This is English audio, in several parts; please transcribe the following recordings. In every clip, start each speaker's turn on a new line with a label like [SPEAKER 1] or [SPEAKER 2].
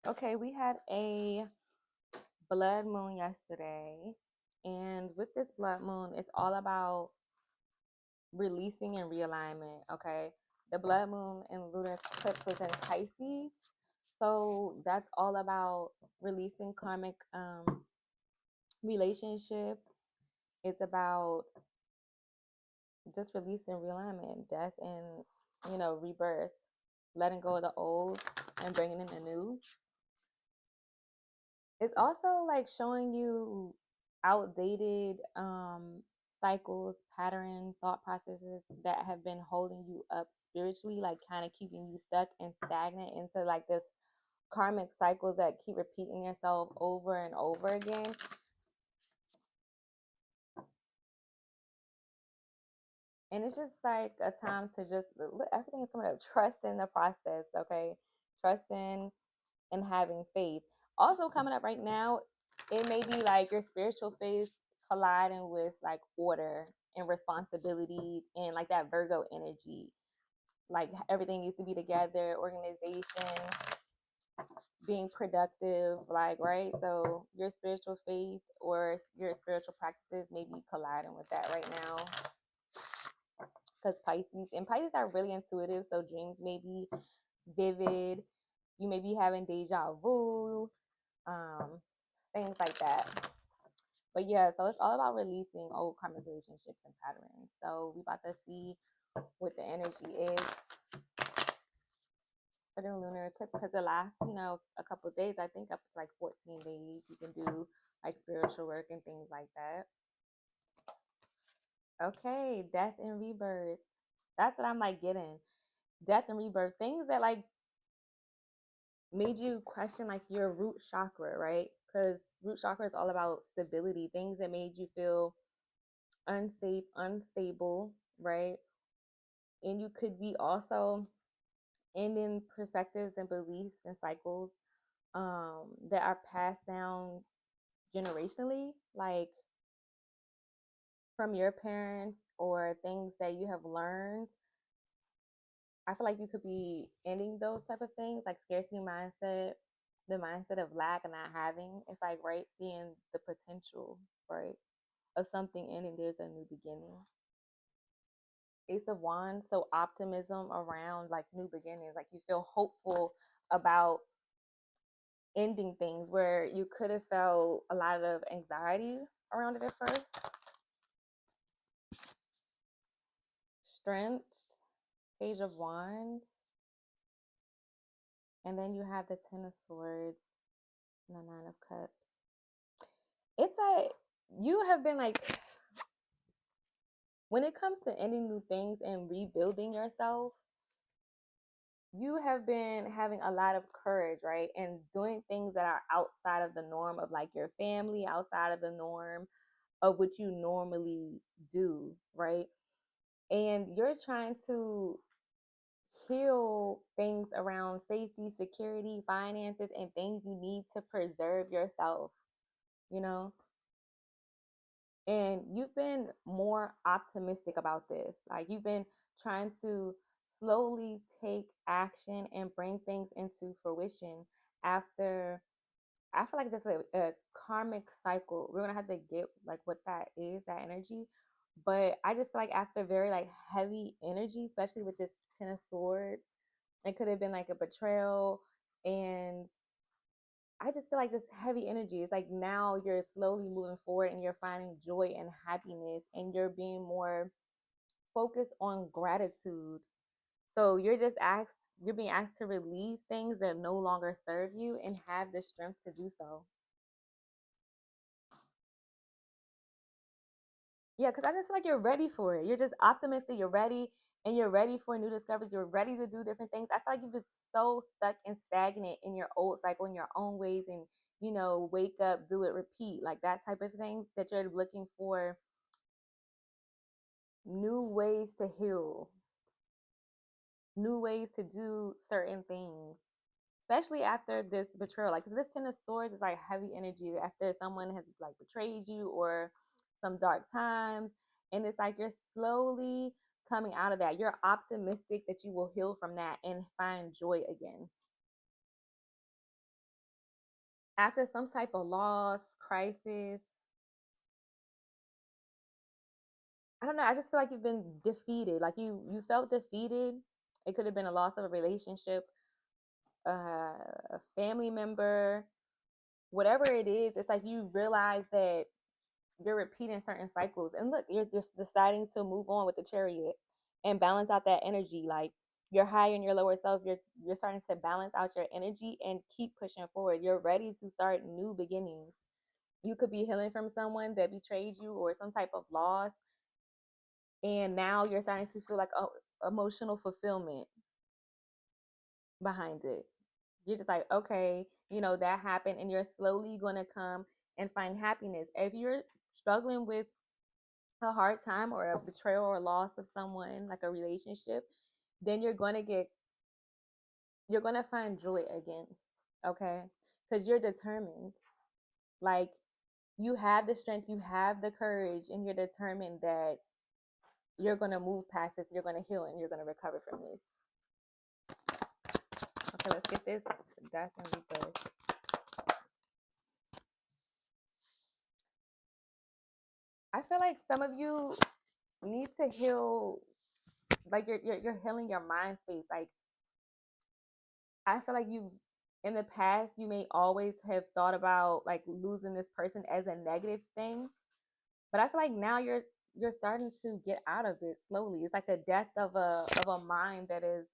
[SPEAKER 1] Okay, we had a blood moon yesterday. And with this blood moon, it's all about releasing and realignment. Okay. The blood moon and lunar eclipse was in Pisces. So that's all about releasing karmic relationships. It's about just releasing realignment, death, and, rebirth, letting go of the old and bringing in the new. It's also like showing you outdated cycles, pattern, thought processes that have been holding you up spiritually, like kind of keeping you stuck and stagnant into like this karmic cycles that keep repeating yourself over and over again. And it's just like a time to just everything is coming up. Trust in the process, okay? Trust in and having faith. Also coming up right now, it may be like your spiritual faith colliding with like order and responsibilities and like that Virgo energy. Like everything needs to be together, organization, being productive, like, right? So your spiritual faith or your spiritual practices may be colliding with that right now. Because Pisces are really intuitive, so dreams may be vivid. You may be having deja vu, um, things like that. But yeah, so it's all about releasing old karmic relationships and patterns. So we about to see what the energy is for the lunar eclipse because the last, a couple of days, I think up to like 14 days, you can do like spiritual work and things like that. Okay, death and rebirth. That's what I'm like getting. Death and rebirth, things that like made you question like your root chakra, right? Because root chakra is all about stability, things that made you feel unstable, right? And you could be also ending perspectives and beliefs and cycles that are passed down generationally, like from your parents or things that you have learned. I feel like you could be ending those type of things, like scarcity mindset, the mindset of lack and not having. It's like, right, seeing the potential, right, of something ending. There's a new beginning. Ace of Wands, so optimism around like new beginnings. Like you feel hopeful about ending things where you could have felt a lot of anxiety around it at first. Strength, Page of Wands, and then you have the Ten of Swords and the Nine of Cups. It's like you have been like, when it comes to ending new things and rebuilding yourself, you have been having a lot of courage, right? And doing things that are outside of the norm of like your family, outside of the norm of what you normally do, right? And you're trying to heal things around safety, security, finances, and things you need to preserve yourself, you know? And you've been more optimistic about this. Like you've been trying to slowly take action and bring things into fruition after, I feel like just a karmic cycle. We're gonna have to get like what that is, that energy. But I just feel like after very like heavy energy, especially with this Ten of Swords, it could have been like a betrayal. And I just feel like this heavy energy. It's like now you're slowly moving forward and you're finding joy and happiness and you're being more focused on gratitude. So you're being asked to release things that no longer serve you and have the strength to do so. Yeah, because I just feel like you're ready for it. You're just optimistic, you're ready, and you're ready for new discoveries. You're ready to do different things. I feel like you've been so stuck and stagnant in your old cycle, in your own ways, and wake up, do it, repeat, like that type of thing, that you're looking for new ways to heal, new ways to do certain things, especially after this betrayal. Like, 'cause this Ten of Swords is like heavy energy after someone has like betrayed you or some dark times. And it's like you're slowly coming out of that. You're optimistic that you will heal from that and find joy again. after some type of loss, crisis. I don't know. I just feel like you've been defeated. Like you felt defeated. It could have been a loss of a relationship, a family member, whatever it is. It's like you realize that you're repeating certain cycles, and look, you're just deciding to move on with the chariot and balance out that energy. Like you're high in your lower self. You're starting to balance out your energy and keep pushing forward. You're ready to start new beginnings. You could be healing from someone that betrayed you or some type of loss, and now you're starting to feel like emotional fulfillment behind it. You're just like, okay, that happened, and you're slowly going to come and find happiness. If you're struggling with a hard time or a betrayal or loss of someone, like a relationship, then you're going to find joy again. Okay? Because you're determined. Like, you have the strength, you have the courage, and you're determined that you're going to move past this, you're going to heal, and you're going to recover from this. Okay, let's get this death and rebirth. I feel like some of you need to heal, like you're healing your mind space. Like I feel like you've in the past you may always have thought about like losing this person as a negative thing, but I feel like now you're starting to get out of it slowly. It's like a death of a mind that is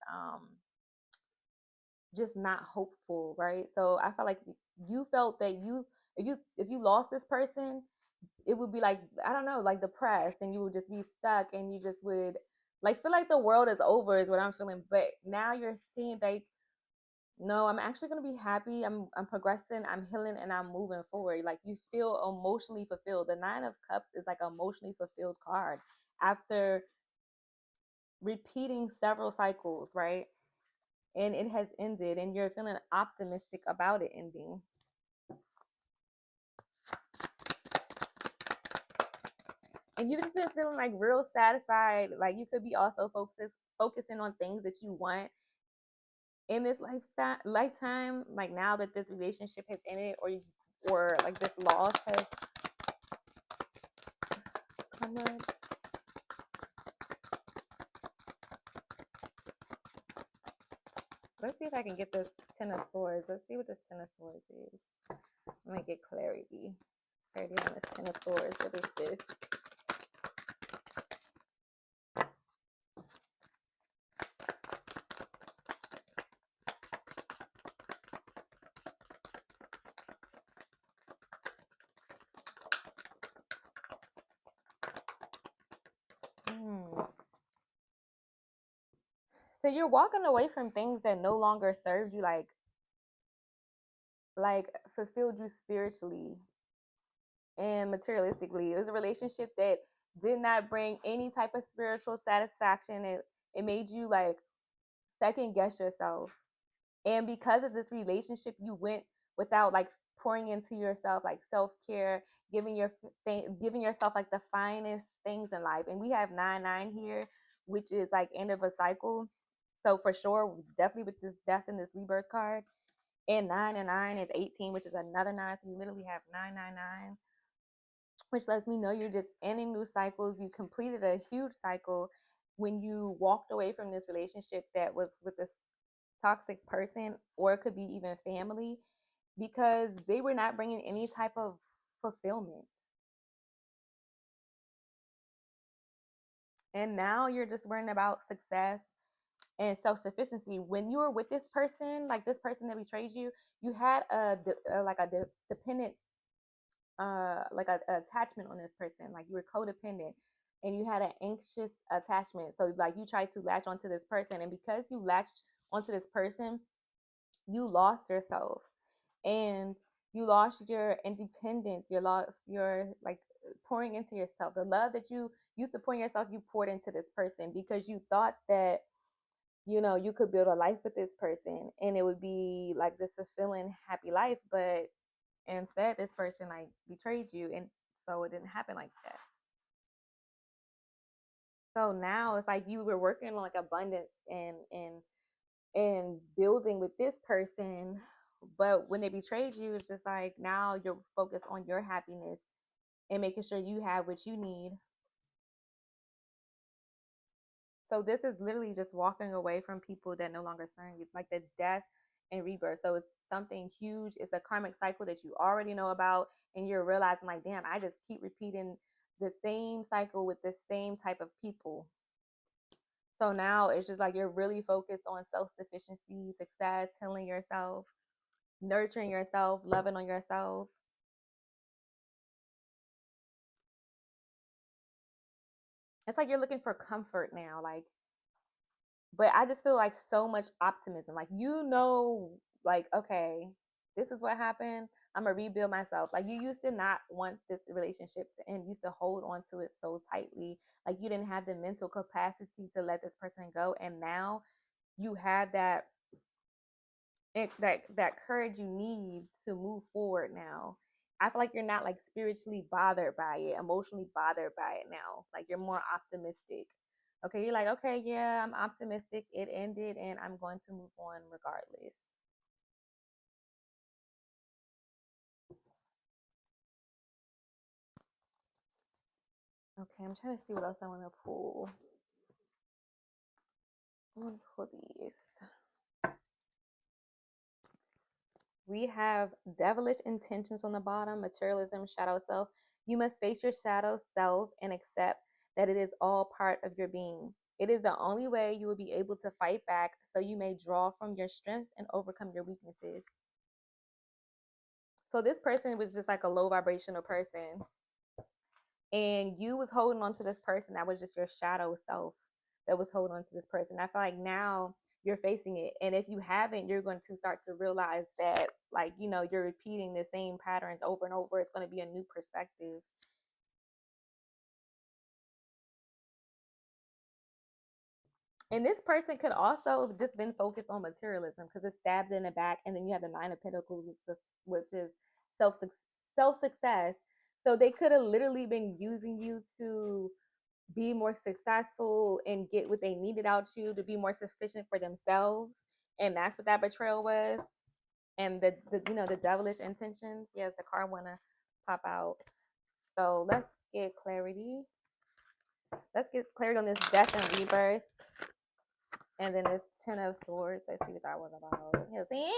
[SPEAKER 1] just not hopeful, right? So I felt like you felt that if you lost this person, it would be like, I don't know, like depressed, and you would just be stuck, and you just would like feel like the world is over is what I'm feeling. But now you're seeing like, no, I'm actually gonna be happy. I'm progressing, I'm healing, and I'm moving forward. Like you feel emotionally fulfilled. The Nine of Cups is like an emotionally fulfilled card after repeating several cycles, right? And it has ended, and you're feeling optimistic about it ending. And you've just been feeling like real satisfied. Like you could be also focusing on things that you want in this lifetime. Like now that this relationship has ended, or like this loss has come up. Let's see if I can get this Ten of Swords. Let's see what this Ten of Swords is. Let me get clarity. Clarity on this Ten of Swords. What is this? Hmm. So you're walking away from things that no longer served you, like fulfilled you spiritually and materialistically. It was a relationship that did not bring any type of spiritual satisfaction. It made you like second guess yourself. And because of this relationship, you went without like pouring into yourself, like self-care, giving yourself like the finest things in life. And we have 9-9 here, which is like end of a cycle. So for sure, definitely with this death and this rebirth card. And 9 and 9 is 18, which is another 9. So you literally have 999, which lets me know you're just ending new cycles. You completed a huge cycle when you walked away from this relationship that was with this toxic person, or it could be even family, because they were not bringing any type of fulfillment. And now you're just worrying about success and self-sufficiency. When you were with this person, like this person that betrayed you, you had a dependent like a attachment on this person. Like you were codependent, and you had an anxious attachment. So like you tried to latch onto this person, and because you latched onto this person, you lost yourself, and you lost your independence. You lost your like pouring into yourself. The love that you used to pour in yourself, you poured into this person because you thought that you could build a life with this person, and it would be like this fulfilling happy life. But instead this person like betrayed you, and so it didn't happen like that. So now it's like you were working on like abundance and building with this person, But when they betrayed you, it's just like now you're focused on your happiness and making sure you have what you need. So this is literally just walking away from people that no longer serve you, like the death and rebirth. So it's something huge. It's a karmic cycle that you already know about, and you're realizing like, damn, I just keep repeating the same cycle with the same type of people. So now it's just like you're really focused on self sufficiency, success, healing yourself, nurturing yourself, loving on yourself. It's like you're looking for comfort now. Like, but I just feel like so much optimism. Like, like, okay, this is what happened. I'm gonna rebuild myself. Like, you used to not want this relationship to end. You used to hold on to it so tightly. Like, you didn't have the mental capacity to let this person go. And now you have that courage you need to move forward now. I feel like you're not like spiritually bothered by it, emotionally bothered by it now. Like you're more optimistic. Okay, you're like, okay, yeah, I'm optimistic. It ended and I'm going to move on regardless. Okay, I'm trying to see what else I want to pull. I want to pull these. We have devilish intentions on the bottom, materialism, shadow self. You must face your shadow self and accept that it is all part of your being. It is the only way you will be able to fight back so you may draw from your strengths and overcome your weaknesses. So this person was just like a low vibrational person, and you was holding on to this person that was just your shadow self that was holding on to this person. I feel like now you're facing it, and if you haven't, you're going to start to realize that, like, you're repeating the same patterns over and over. It's going to be a new perspective. And this person could also have just been focused on materialism because it's stabbed in the back, and then you have the Nine of Pentacles, which is self self success. So they could have literally been using you to be more successful and get what they needed out you, to be more sufficient for themselves. And that's what that betrayal was. And the devilish intentions. Yes, the card wanna pop out. So get clarity. Let's get clarity on this death and rebirth. And then this Ten of Swords. Let's see what that was about. You know, see?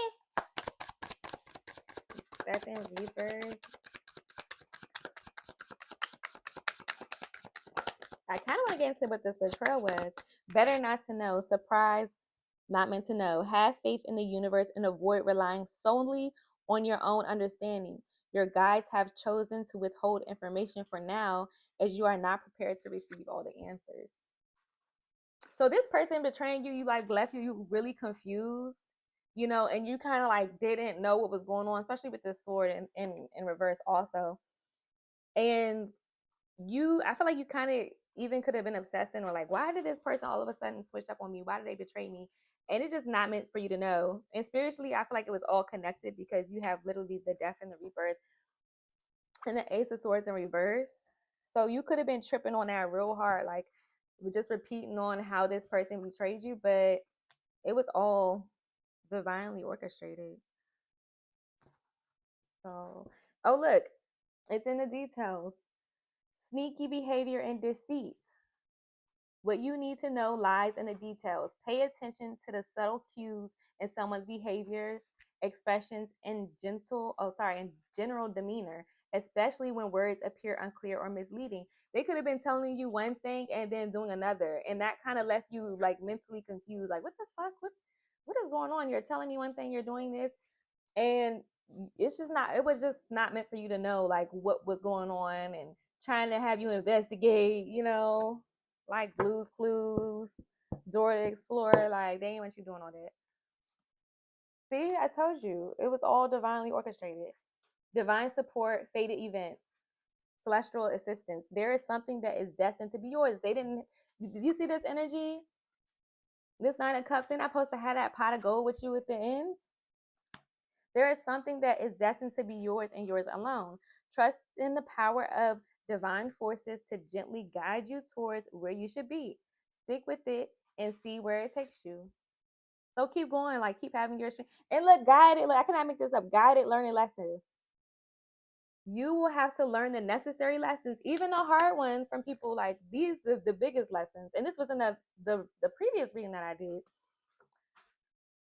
[SPEAKER 1] Death and rebirth. I kind of want to get into what this betrayal was. Better not to know. Surprise, not meant to know. Have faith in the universe and avoid relying solely on your own understanding. Your guides have chosen to withhold information for now as you are not prepared to receive all the answers. So this person betraying you, you like left you really confused, and you kind of like didn't know what was going on, especially with this sword in reverse also. And I feel like you kind of even could have been obsessing or like, why did this person all of a sudden switch up on me? Why did they betray me? And it's just not meant for you to know. And spiritually, I feel like it was all connected because you have literally the death and the rebirth and the Ace of Swords in reverse. So you could have been tripping on that real hard, like just repeating on how this person betrayed you, but it was all divinely orchestrated. So, oh, look, it's in the details. Sneaky behavior and deceit. What you need to know lies in the details. Pay attention to the subtle cues in someone's behaviors, expressions, and general demeanor, especially when words appear unclear or misleading. They could have been telling you one thing and then doing another, and that kind of left you like mentally confused. Like, what the fuck? What is going on? You're telling me one thing, you're doing this, and it was just not meant for you to know like what was going on, and trying to have you investigate, like Blue's Clues, Dora the Explorer. Like, they ain't want you doing all that. See, I told you it was all divinely orchestrated. Divine support, fated events, celestial assistance. There is something that is destined to be yours. They didn't Did you see this energy? This Nine of Cups, they're not supposed to have that pot of gold with you at the end. There is something that is destined to be yours and yours alone. Trust in the power of divine forces to gently guide you towards where you should be. Stick with it and see where it takes you. So keep going, like keep having your strength. And look, guided, look, I cannot make this up. Guided learning lessons. You will have to learn the necessary lessons, even the hard ones from people like these, the biggest lessons. And this was in the previous reading that I did.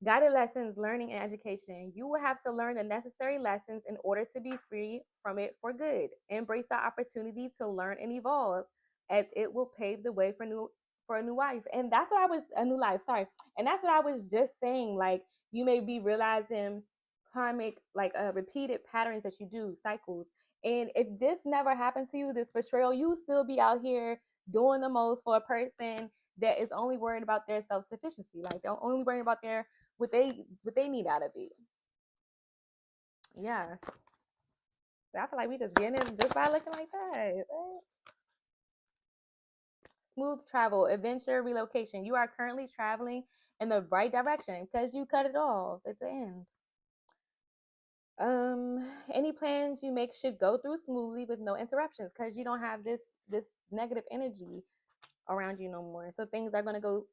[SPEAKER 1] Guided lessons, learning, and education. You will have to learn the necessary lessons in order to be free from it for good. Embrace the opportunity to learn and evolve, as it will pave the way for a new life. And that's what I was a new life. Sorry, and that's what I was just saying. Like you may be realizing karmic, like repeated patterns that you do, cycles. And if this never happened to you, this betrayal, you still be out here doing the most for a person that is only worried about their self sufficiency. Like they're only worried about their what they need out of it. Yes. I feel like we just getting it just by looking like that. Right? Smooth travel, adventure, relocation. You are currently traveling in the right direction because you cut it off. It's the end. Any plans you make should go through smoothly with no interruptions because you don't have this negative energy around you no more. So things are gonna go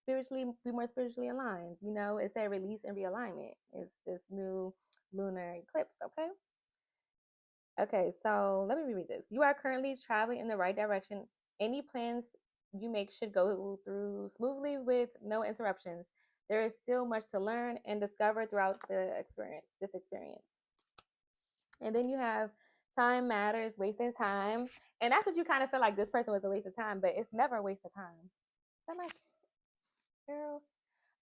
[SPEAKER 1] spiritually, be more spiritually aligned. You know, it's a release and realignment. It's this new lunar eclipse. Okay. Okay, so let me reread this. You are currently traveling in the right direction. Any plans you make should go through smoothly with no interruptions. There is still much to learn and discover throughout this experience. And then you have time matters, wasting time. And that's what you kind of feel like this person was a waste of time, but it's never a waste of time. That my girl.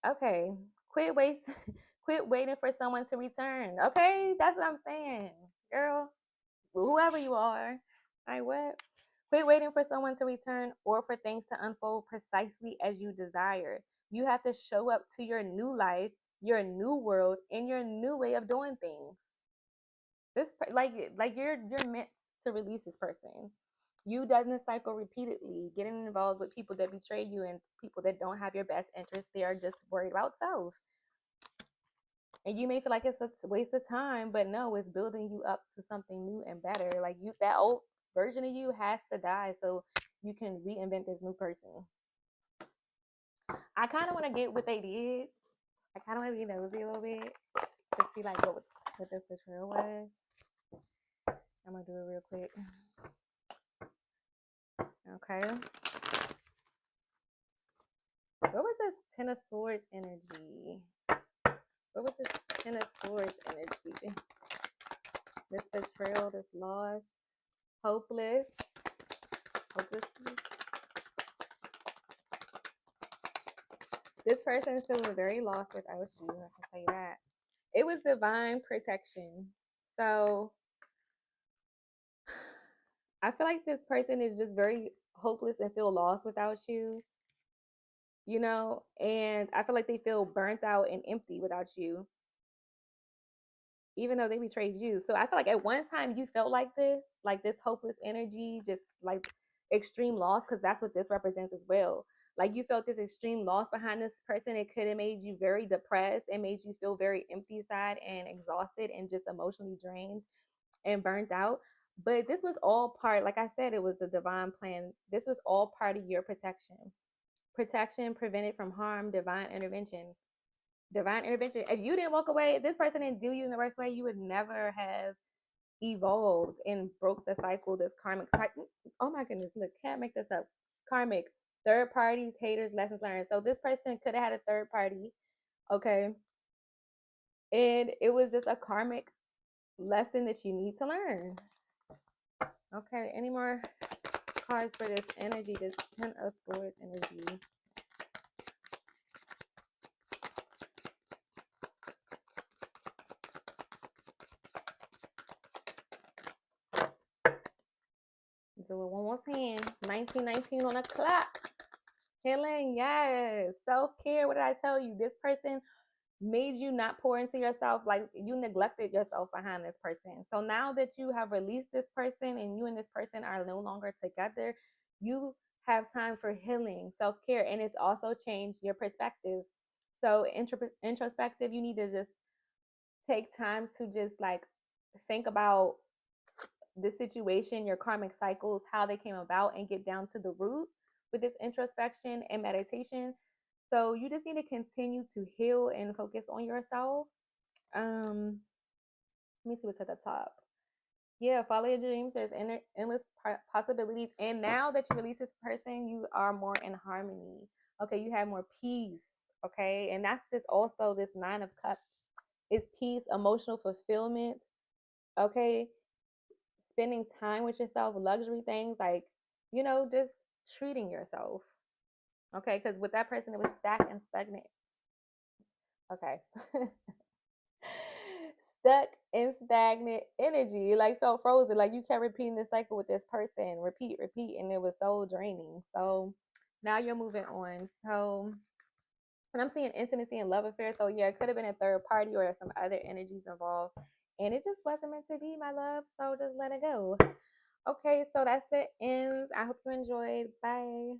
[SPEAKER 1] Okay. Quit waste quit waiting for someone to return. Okay, that's what I'm saying. Girl, whoever you are. I what? Quit waiting for someone to return or for things to unfold precisely as you desire. You have to show up to your new life, your new world, and your new way of doing things. This like you're meant to release this person. You doesn't cycle repeatedly, getting involved with people that betray you and people that don't have your best interest. They are just worried about self. And you may feel like it's a waste of time, but no, it's building you up to something new and better. Like you, that old version of you has to die so you can reinvent this new person. I kind of want to get what they did. I kind of want to be nosy a little bit to see like what this betrayal was. I'm gonna do it real quick. Okay. What was this Ten of Swords energy? What was this Ten of Swords energy? This betrayal, this loss, hopeless, hopelessness. This person is feeling very lost without you. I can tell you that. It was divine protection. So I feel like this person is just very hopeless and feel lost without you, you know, and I feel like they feel burnt out and empty without you, even though they betrayed you. So I feel like at one time you felt like this hopeless energy, just like extreme loss, because that's what this represents as well. Like you felt this extreme loss behind this person. It could have made you very depressed and made you feel very empty inside and exhausted and just emotionally drained and burnt out. But this was all part, like I said, it was the divine plan. This was all part of your protection. Protection prevented from harm, divine intervention. Divine intervention. If you didn't walk away, if this person didn't do you in the worst way, you would never have evolved and broke the cycle, this karmic cycle. Oh my goodness, look, can't make this up. Karmic, third parties, haters, lessons learned. So this person could have had a third party, okay? And it was just a karmic lesson that you need to learn. Okay, any more cards for this energy, this Ten of Swords energy? So one more hand, 1919 on the clock. Healing, yes. Self-care, what did I tell you? This person made you not pour into yourself, like you neglected yourself behind this person. So now that you have released this person and you and this person are no longer together, you have time for healing, self-care, and it's also changed your perspective. So introspective, you need to just take time to just like think about the situation, your karmic cycles, how they came about, and get down to the root with this introspection and meditation. So you just need to continue to heal and focus on yourself. Let me see what's at the top. Yeah, follow your dreams. There's endless possibilities. And now that you release this person, you are more in harmony. Okay, you have more peace. Okay, and that's this also this Nine of Cups is peace, emotional fulfillment. Okay, spending time with yourself, luxury things like just treating yourself. Okay, because with that person, it was stacked and stagnant. Okay. Stuck in stagnant energy, like felt frozen, like you kept repeating this cycle with this person, repeat, and it was so draining. So now you're moving on. So, and I'm seeing intimacy and love affairs. So yeah, it could have been a third party or some other energies involved, and it just wasn't meant to be, my love. So just let it go. Okay, so that's the ends. I hope you enjoyed. Bye.